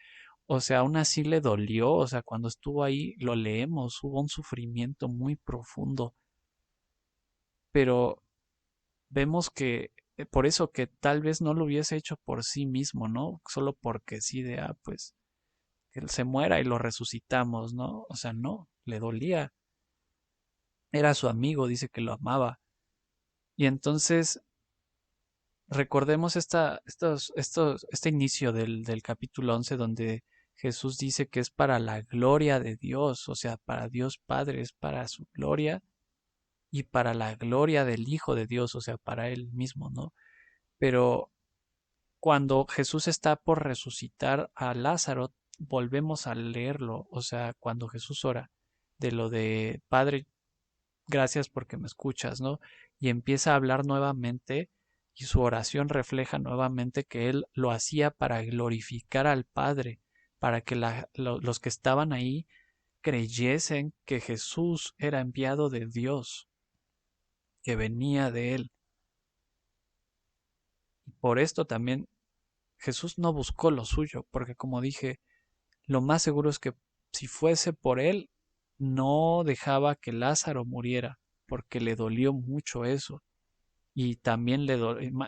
O sea, aún así le dolió, o sea, cuando estuvo ahí lo leemos, hubo un sufrimiento muy profundo, pero vemos que por eso que tal vez no lo hubiese hecho por sí mismo, ¿no? Solo porque sí de, pues que él se muera y lo resucitamos, ¿no? O sea, no, le dolía. Era su amigo, dice que lo amaba. Y entonces recordemos este inicio del capítulo 11 donde Jesús dice que es para la gloria de Dios, o sea, para Dios Padre, es para su gloria y para la gloria del Hijo de Dios, o sea, para Él mismo, ¿no? Pero cuando Jesús está por resucitar a Lázaro, volvemos a leerlo, o sea, cuando Jesús ora de lo de Padre, gracias porque me escuchas, ¿no? Y empieza a hablar nuevamente y su oración refleja nuevamente que él lo hacía para glorificar al Padre, para que los que estaban ahí creyesen que Jesús era enviado de Dios, que venía de él. Y por esto también Jesús no buscó lo suyo, porque como dije, lo más seguro es que si fuese por él, no dejaba que Lázaro muriera, porque le dolió mucho eso. Y también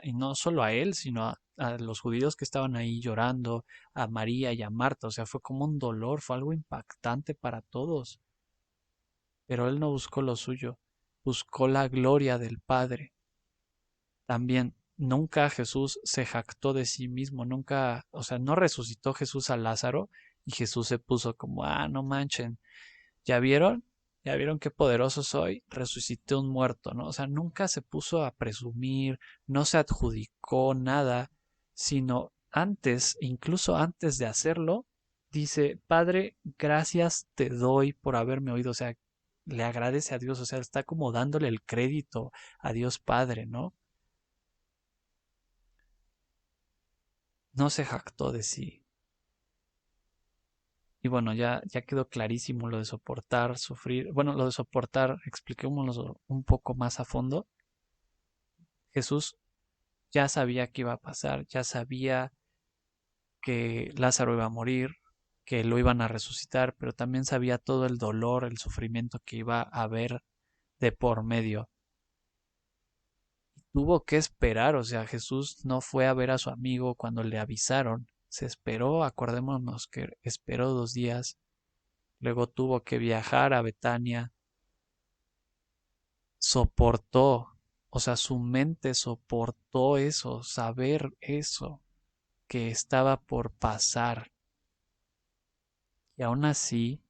y no solo a él, sino a los judíos que estaban ahí llorando, a María y a Marta. O sea, fue como un dolor, fue algo impactante para todos. Pero él no buscó lo suyo, buscó la gloria del Padre. También nunca Jesús se jactó de sí mismo, nunca, o sea, no resucitó Jesús a Lázaro y Jesús se puso como, no manchen, ¿ya vieron? ¿Ya vieron qué poderoso soy? Resucité un muerto, ¿no? O sea, nunca se puso a presumir, no se adjudicó nada, sino antes, incluso antes de hacerlo, dice, Padre, gracias te doy por haberme oído. O sea, le agradece a Dios, o sea, está como dándole el crédito a Dios Padre, ¿no? No se jactó de sí. Y bueno, ya quedó clarísimo lo de soportar, sufrir. Bueno, lo de soportar, expliquémoslo un poco más a fondo. Jesús ya sabía que iba a pasar, ya sabía que Lázaro iba a morir, que lo iban a resucitar, pero también sabía todo el dolor, el sufrimiento que iba a haber de por medio. Tuvo que esperar, o sea, Jesús no fue a ver a su amigo cuando le avisaron, se esperó, acordémonos que esperó 2 días, luego tuvo que viajar a Betania, soportó, o sea, su mente soportó eso, saber eso que estaba por pasar. Y aún así,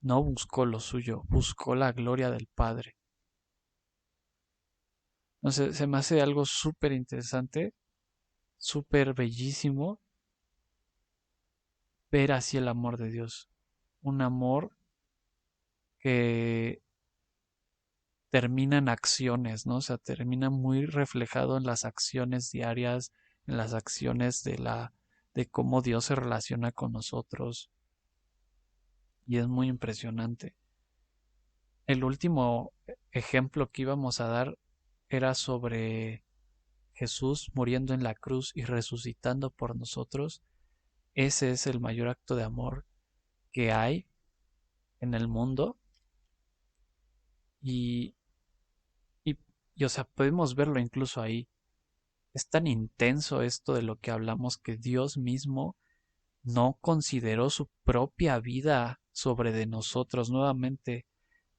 no buscó lo suyo, buscó la gloria del Padre. Entonces, se me hace algo súper interesante, súper bellísimo ver así el amor de Dios. Un amor que termina en acciones, ¿no? O sea, termina muy reflejado en las acciones diarias, en las acciones de cómo Dios se relaciona con nosotros. y es muy impresionante. El último ejemplo que íbamos a dar era sobre Jesús muriendo en la cruz y resucitando por nosotros. Ese es el mayor acto de amor que hay en el mundo y, y, o sea, podemos verlo incluso ahí. Es tan intenso esto de lo que hablamos que Dios mismo no consideró su propia vida sobre de nosotros. Nuevamente,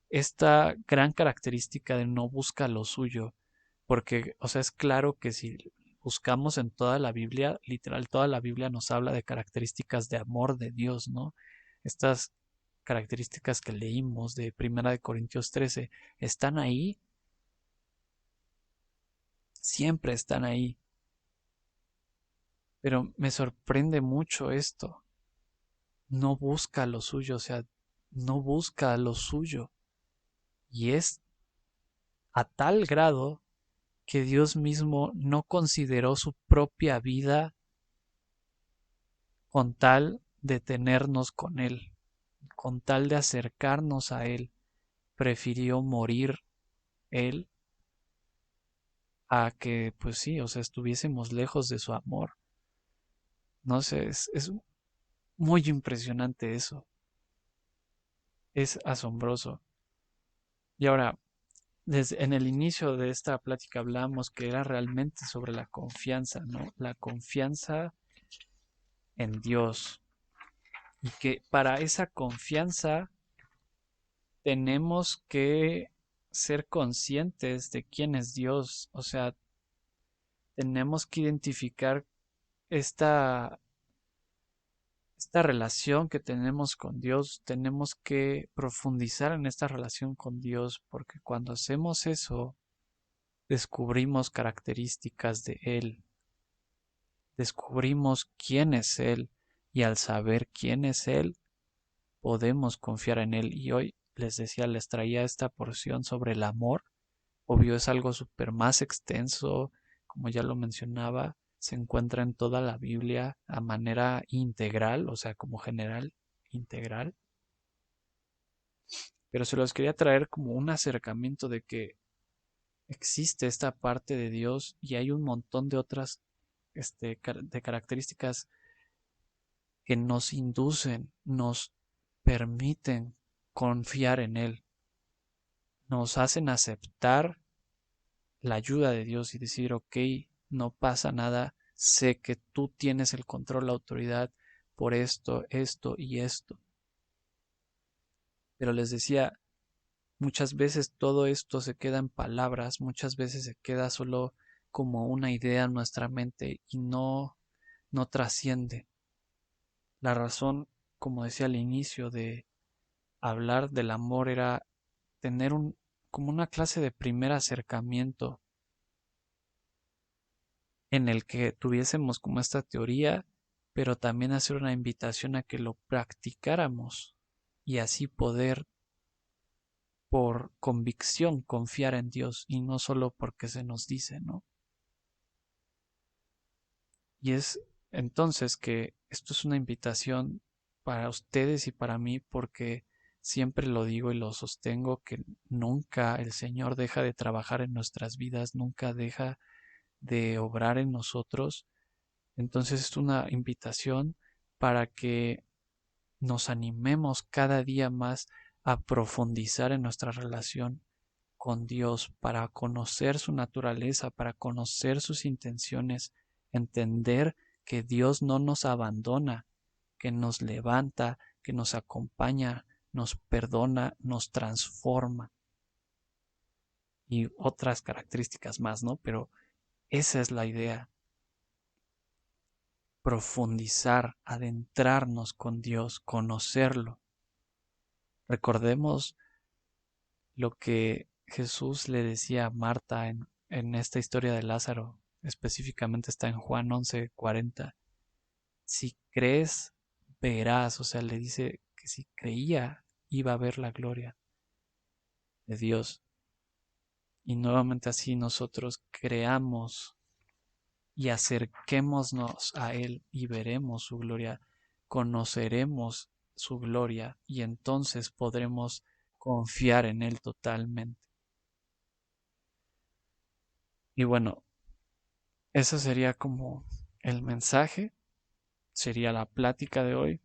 esta gran característica de no busca lo suyo, porque, o sea, es claro que si buscamos en toda la Biblia, literal, toda la Biblia nos habla de características de amor de Dios, ¿no? Estas características que leímos de Primera de Corintios 13 están ahí, siempre están ahí, pero me sorprende mucho esto. No busca lo suyo, o sea, no busca lo suyo. Y es a tal grado que Dios mismo no consideró su propia vida con tal de tenernos con Él, con tal de acercarnos a Él. Prefirió morir Él a que, pues sí, o sea, estuviésemos lejos de su amor. No sé, es muy impresionante eso. Es asombroso. Y ahora, en el inicio de esta plática hablamos que era realmente sobre la confianza, ¿no? La confianza en Dios. Y que para esa confianza tenemos que ser conscientes de quién es Dios. O sea, tenemos que identificar esta, esta relación que tenemos con Dios. Tenemos que profundizar en esta relación con Dios, porque cuando hacemos eso, descubrimos características de Él, descubrimos quién es Él, y al saber quién es Él, podemos confiar en Él. Y hoy les decía, les traía esta porción sobre el amor. Obvio es algo súper más extenso, como ya lo mencionaba, se encuentra en toda la Biblia a manera integral, o sea, como general, integral. Pero se los quería traer como un acercamiento de que existe esta parte de Dios y hay un montón de otras de características que nos inducen, nos permiten confiar en Él, nos hacen aceptar la ayuda de Dios y decir, ok, no pasa nada, sé que tú tienes el control, la autoridad por esto, esto y esto. Pero les decía, muchas veces todo esto se queda en palabras, muchas veces se queda solo como una idea en nuestra mente y no trasciende. La razón, como decía al inicio, de hablar del amor era tener como una clase de primer acercamiento en el que tuviésemos como esta teoría, pero también hacer una invitación a que lo practicáramos y así poder por convicción confiar en Dios y no solo porque se nos dice, ¿no? Y es entonces que esto es una invitación para ustedes y para mí porque siempre lo digo y lo sostengo que nunca el Señor deja de trabajar en nuestras vidas, nunca deja de obrar en nosotros. Entonces es una invitación para que nos animemos cada día más a profundizar en nuestra relación con Dios, para conocer su naturaleza, para conocer sus intenciones, entender que Dios no nos abandona, que nos levanta, que nos acompaña, nos perdona, nos transforma y otras características más, ¿no? Pero esa es la idea, profundizar, adentrarnos con Dios, conocerlo. Recordemos lo que Jesús le decía a Marta en esta historia de Lázaro, específicamente está en Juan 11:40. Si crees, verás, o sea, le dice que si creía, iba a ver la gloria de Dios. Y nuevamente así nosotros creamos y acerquémonos a Él y veremos su gloria, conoceremos su gloria y entonces podremos confiar en Él totalmente. Y bueno, ese sería como el mensaje, sería la plática de hoy,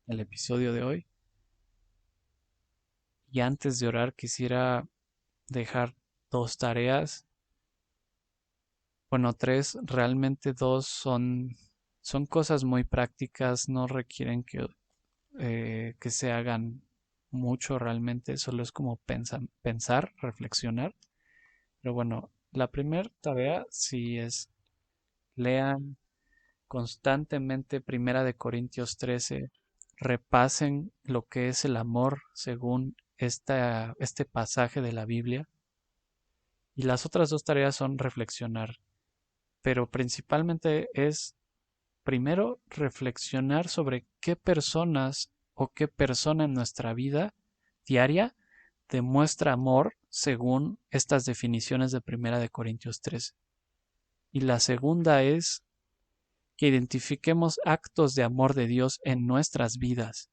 el episodio de hoy. Y antes de orar quisiera dejar dos tareas, bueno, tres, realmente dos son cosas muy prácticas, no requieren que se hagan mucho realmente, solo es como pensar, reflexionar. Pero bueno, la primera tarea sí es lean constantemente Primera de Corintios 13, repasen lo que es el amor según este pasaje de la Biblia. Y las otras dos tareas son reflexionar, pero principalmente es primero reflexionar sobre qué personas o qué persona en nuestra vida diaria demuestra amor según estas definiciones de Primera de Corintios 13. Y la segunda es que identifiquemos actos de amor de Dios en nuestras vidas.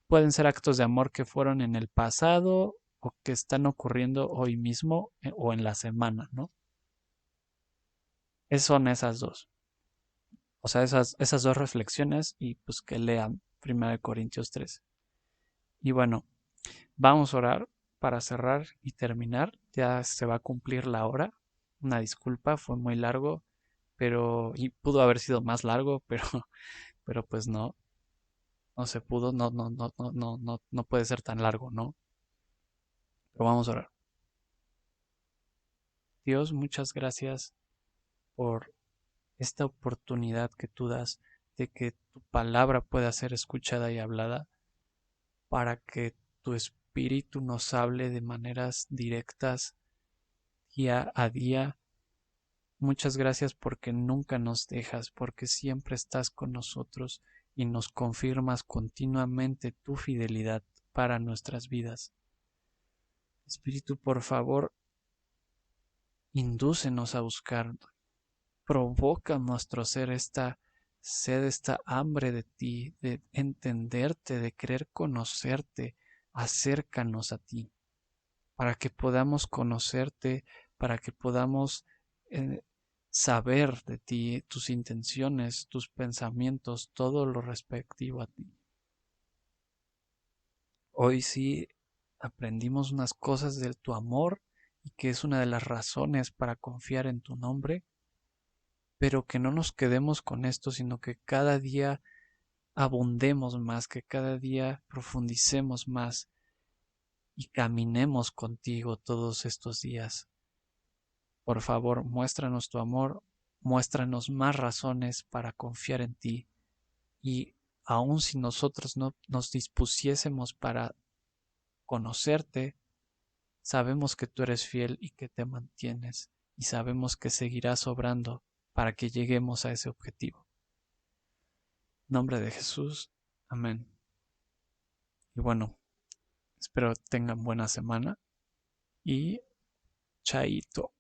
Pueden ser actos de amor que fueron en el pasado o que están ocurriendo hoy mismo o en la semana, ¿no? Son esas dos. O sea, esas dos reflexiones y pues que lean 1 Corintios 3. Y bueno, vamos a orar para cerrar y terminar. Ya se va a cumplir la hora. Una disculpa, fue muy largo, pero y pudo haber sido más largo, pero pues no se pudo, no puede ser tan largo, ¿no? Pero vamos a orar. Dios, muchas gracias por esta oportunidad que tú das de que tu palabra pueda ser escuchada y hablada para que tu espíritu nos hable de maneras directas día a día. Muchas gracias porque nunca nos dejas, porque siempre estás con nosotros y nos confirmas continuamente tu fidelidad para nuestras vidas. Espíritu, por favor, indúcenos a buscar, provoca en nuestro ser esta sed, esta hambre de ti, de entenderte, de querer conocerte, acércanos a ti, para que podamos conocerte, para que podamos eh, saber de ti, tus intenciones, tus pensamientos, todo lo respectivo a ti. Hoy sí aprendimos unas cosas de tu amor y que es una de las razones para confiar en tu nombre, pero que no nos quedemos con esto, sino que cada día abundemos más, que cada día profundicemos más y caminemos contigo todos estos días. Por favor, muéstranos tu amor, muéstranos más razones para confiar en ti y aun si nosotros no nos dispusiésemos para conocerte, sabemos que tú eres fiel y que te mantienes y sabemos que seguirás obrando para que lleguemos a ese objetivo. En nombre de Jesús, amén. Y bueno, espero tengan buena semana y chaito.